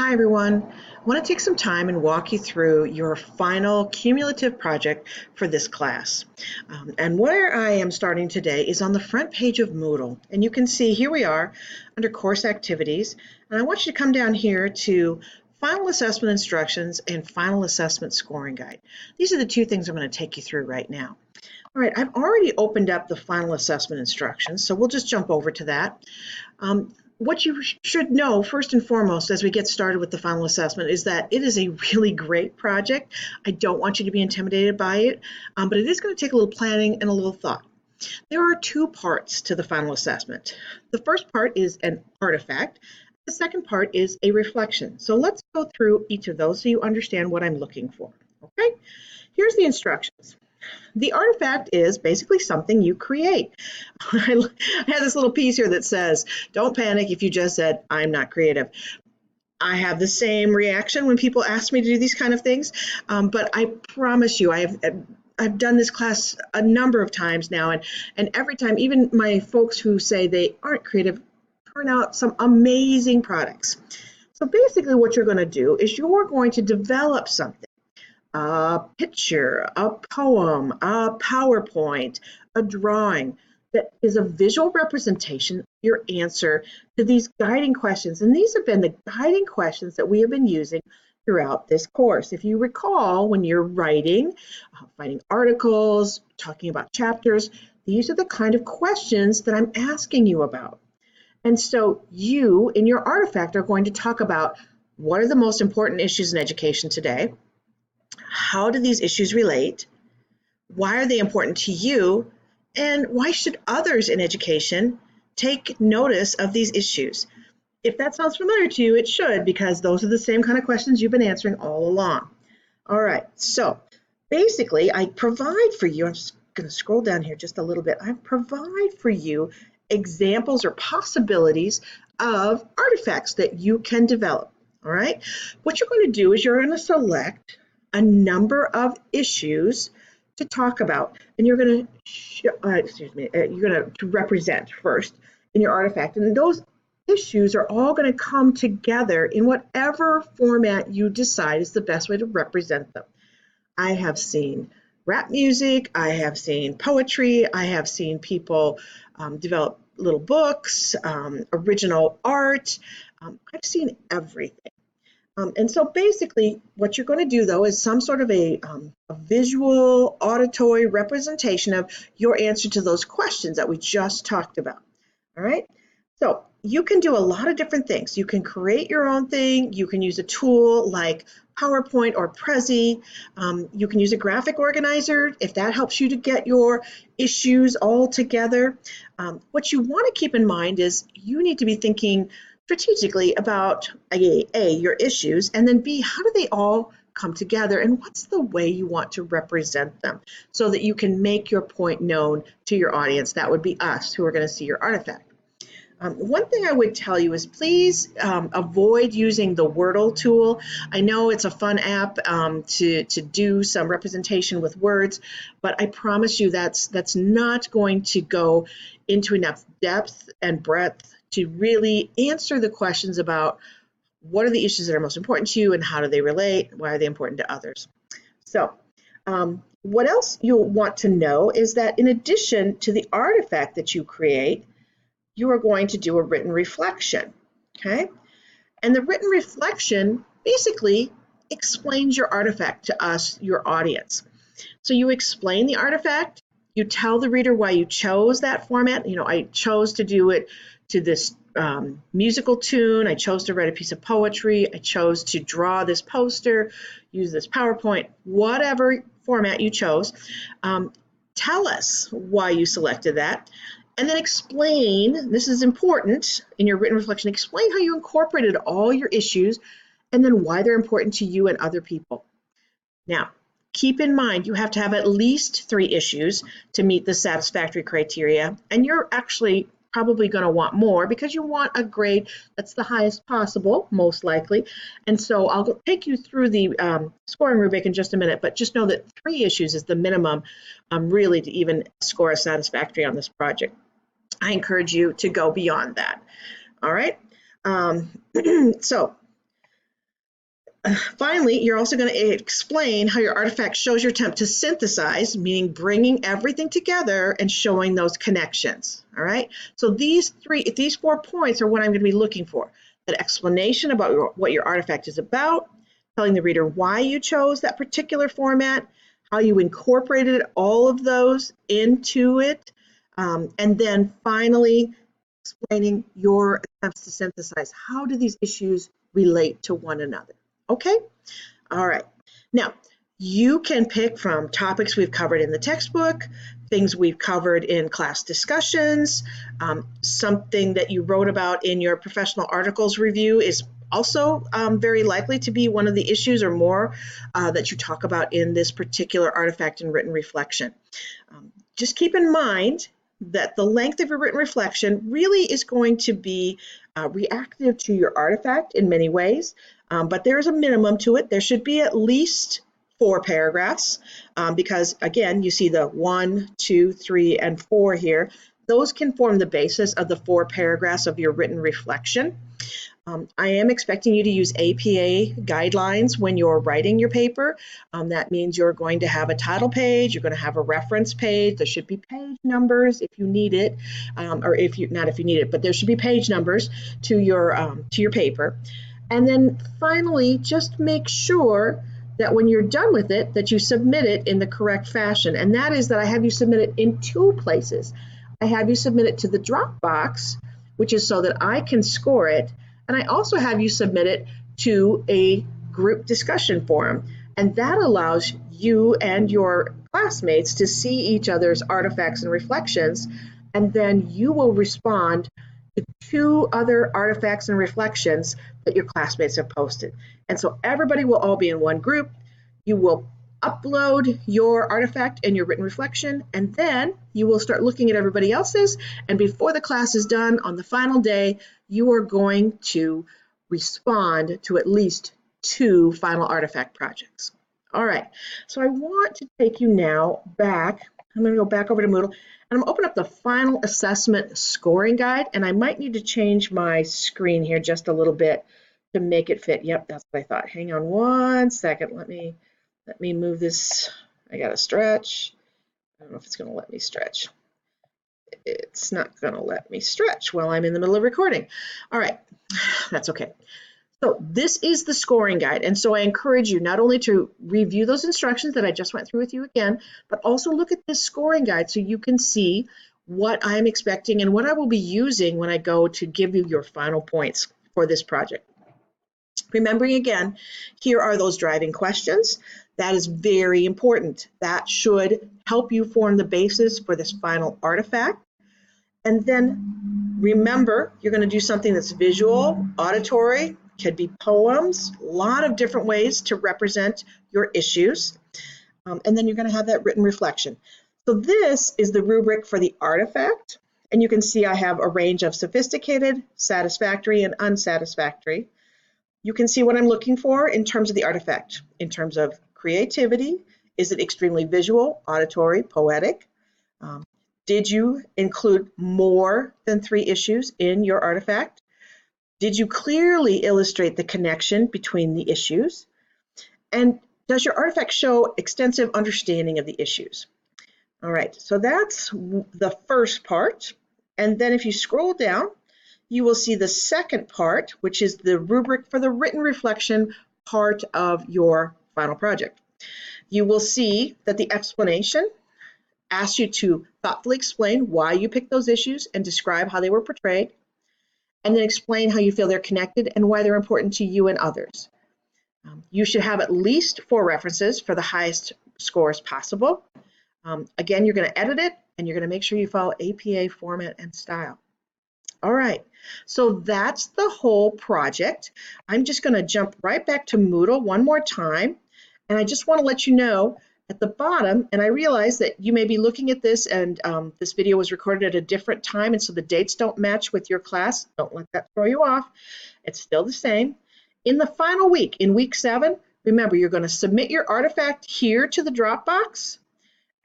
Hi everyone. I want to take some time and walk you through your final cumulative project for this class. And where I am starting today is on the front page of Moodle. And you can see here we are under course activities. And I want you to come down here to final assessment instructions and final assessment scoring guide. These are the two things I'm going to take you through right now. All right, I've already opened up the final assessment instructions, so we'll just jump over to that. What you should know first and foremost as we get started with the final assessment is that it is a really great project. I don't want you to be intimidated by it, but it is going to take a little planning and a little thought. There are two parts to the final assessment. The first part is an artifact. The second part is a reflection. So let's go through each of those so you understand what I'm looking for. Okay, here's the instructions. The artifact is basically something you create. I have this little piece here that says, don't panic if you just said, I'm not creative. I have the same reaction when people ask me to do these kind of things, but I promise you, I've done this class a number of times now, and every time, even my folks who say they aren't creative turn out some amazing products. So basically what you're going to do is you're going to develop something. A picture, a poem, a PowerPoint, a drawing that is a visual representation of your answer to these guiding questions. And these have been the guiding questions that we have been using throughout this course. If you recall, when you're writing articles, talking about chapters, these are the kind of questions that I'm asking you about. And so you, in your artifact, are going to talk about what are the most important issues in education today. How do these issues relate? Why are they important to you? And why should others in education take notice of these issues? If that sounds familiar to you, it should, because those are the same kind of questions you've been answering all along. All right, so basically I provide for you, I'm just going to scroll down here just a little bit, I provide for you examples or possibilities of artifacts that you can develop. All right, what you're going to do is you're going to select a number of issues to talk about, and you're going to represent first in your artifact, and those issues are all going to come together in whatever format you decide is the best way to represent them. I have seen rap music, I have seen poetry, I have seen people develop little books, original art. I've seen everything. And so basically what you're going to do though is some sort of a visual auditory representation of your answer to those questions that we just talked about. All right. So you can do a lot of different things. You can create your own thing. You can use a tool like PowerPoint or Prezi. You can use a graphic organizer if that helps you to get your issues all together. What you want to keep in mind is you need to be thinking strategically about A, your issues, and then B, how do they all come together and what's the way you want to represent them so that you can make your point known to your audience. That would be us who are going to see your artifact. One thing I would tell you is please avoid using the Wordle tool. I know it's a fun app to do some representation with words, but I promise you that's not going to go into enough depth and breadth to really answer the questions about what are the issues that are most important to you and how do they relate, why are they important to others. So what else you'll want to know is that in addition to the artifact that you create, you are going to do a written reflection, okay? And the written reflection basically explains your artifact to us, your audience. So you explain the artifact, you tell the reader why you chose that format. You know, I chose to do it to this musical tune. I chose to write a piece of poetry. I chose to draw this poster, use this PowerPoint, whatever format you chose. Tell us why you selected that. And then explain, this is important in your written reflection, explain how you incorporated all your issues and then why they're important to you and other people. Now, keep in mind, you have to have at least 3 issues to meet the satisfactory criteria, and you're actually probably going to want more because you want a grade that's the highest possible, most likely. And so I'll take you through the scoring rubric in just a minute, but just know that 3 issues is the minimum really to even score a satisfactory on this project. I encourage you to go beyond that. All right. So Finally, you're also going to explain how your artifact shows your attempt to synthesize, meaning bringing everything together and showing those connections. All right. So these 4 points are what I'm going to be looking for. An explanation about what your artifact is about, telling the reader why you chose that particular format, how you incorporated all of those into it, and then finally explaining your attempts to synthesize. How do these issues relate to one another? Okay? All right. Now, you can pick from topics we've covered in the textbook, things we've covered in class discussions, something that you wrote about in your professional articles review is also very likely to be one of the issues or more that you talk about in this particular artifact and written reflection. Just keep in mind that the length of your written reflection really is going to be reactive to your artifact in many ways, but there is a minimum to it. There should be at least 4 paragraphs because, again, you see the 1, 2, 3, and 4 here. Those can form the basis of the 4 paragraphs of your written reflection. I am expecting you to use APA guidelines when you're writing your paper. That means you're going to have a title page, you're going to have a reference page, there should be page numbers if you need it, or if you not if you need it, but there should be page numbers to your paper. And then finally, just make sure that when you're done with it, that you submit it in the correct fashion. And that is that I have you submit it in 2 places. I have you submit it to the Dropbox, which is so that I can score it. And I also have you submit it to a group discussion forum. And that allows you and your classmates to see each other's artifacts and reflections. And then you will respond to 2 other artifacts and reflections that your classmates have posted. And so everybody will all be in one group. You will upload your artifact and your written reflection, and then you will start looking at everybody else's. And before the class is done on the final day, you are going to respond to at least 2 final artifact projects. All right, so I want to take you now back. I'm going to go back over to Moodle, and I'm going to open up the final assessment scoring guide, and I might need to change my screen here just a little bit to make it fit. Yep, that's what I thought. Hang on one second. Let me move this. I got to stretch. I don't know if it's going to let me stretch. It's not going to let me stretch while I'm in the middle of recording. All right, that's okay. So this is the scoring guide. And so I encourage you not only to review those instructions that I just went through with you again, but also look at this scoring guide so you can see what I'm expecting and what I will be using when I go to give you your final points for this project. Remembering again, here are those driving questions. That is very important. That should help you form the basis for this final artifact. And then remember, you're going to do something that's visual, auditory, could be poems, a lot of different ways to represent your issues. And then you're going to have that written reflection. So this is the rubric for the artifact. And you can see I have a range of sophisticated, satisfactory, and unsatisfactory. You can see what I'm looking for in terms of the artifact. In terms of creativity, is it extremely visual, auditory, poetic? Did you include more than 3 issues in your artifact? Did you clearly illustrate the connection between the issues? And does your artifact show extensive understanding of the issues? All right, so that's the first part. And then if you scroll down, you will see the second part, which is the rubric for the written reflection part of your final project. You will see that the explanation asks you to thoughtfully explain why you picked those issues and describe how they were portrayed, and then explain how you feel they're connected and why they're important to you and others. You should have at least 4 references for the highest scores possible. Again, you're going to edit it, and you're going to make sure you follow APA format and style. All right, so that's the whole project. I'm just going to jump right back to Moodle one more time, and I just want to let you know at the bottom, and I realize that you may be looking at this and this video was recorded at a different time, and so the dates don't match with your class. Don't let that throw you off. It's still the same. In the final week, in week 7, remember, you're going to submit your artifact here to the Dropbox,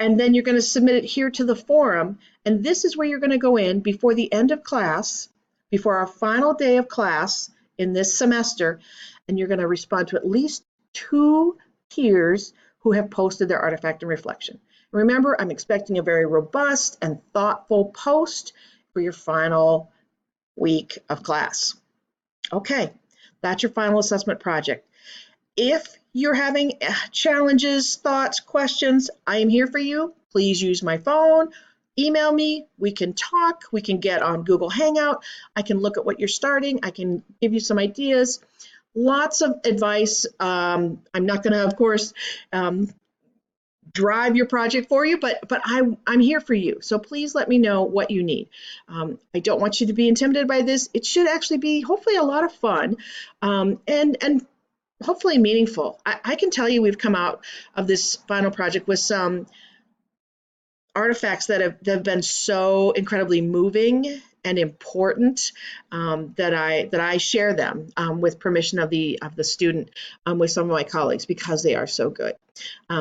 and then you're going to submit it here to the forum. And this is where you're going to go in before the end of class, before our final day of class in this semester, and you're going to respond to at least 2 peers who have posted their artifact and reflection. Remember, I'm expecting a very robust and thoughtful post for your final week of class. Okay, that's your final assessment project. If you're having challenges, thoughts, questions, I am here for you. Please use my phone, email me, we can talk, we can get on Google Hangout, I can look at what you're starting, I can give you some ideas. Lots of advice. I'm not going to, of course, drive your project for you, but I'm here for you. So please let me know what you need. I don't want you to be intimidated by this. It should actually be hopefully a lot of fun, and hopefully meaningful. I can tell you we've come out of this final project with some artifacts that have been so incredibly moving and important, that I share them with permission of the student, with some of my colleagues, because they are so good.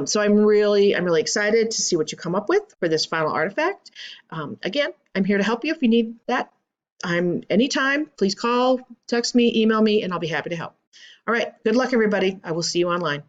So I'm really excited to see what you come up with for this final artifact. Again, I'm here to help you if you need that. I'm anytime. Please call, text me, email me, and I'll be happy to help. All right. Good luck, everybody. I will see you online.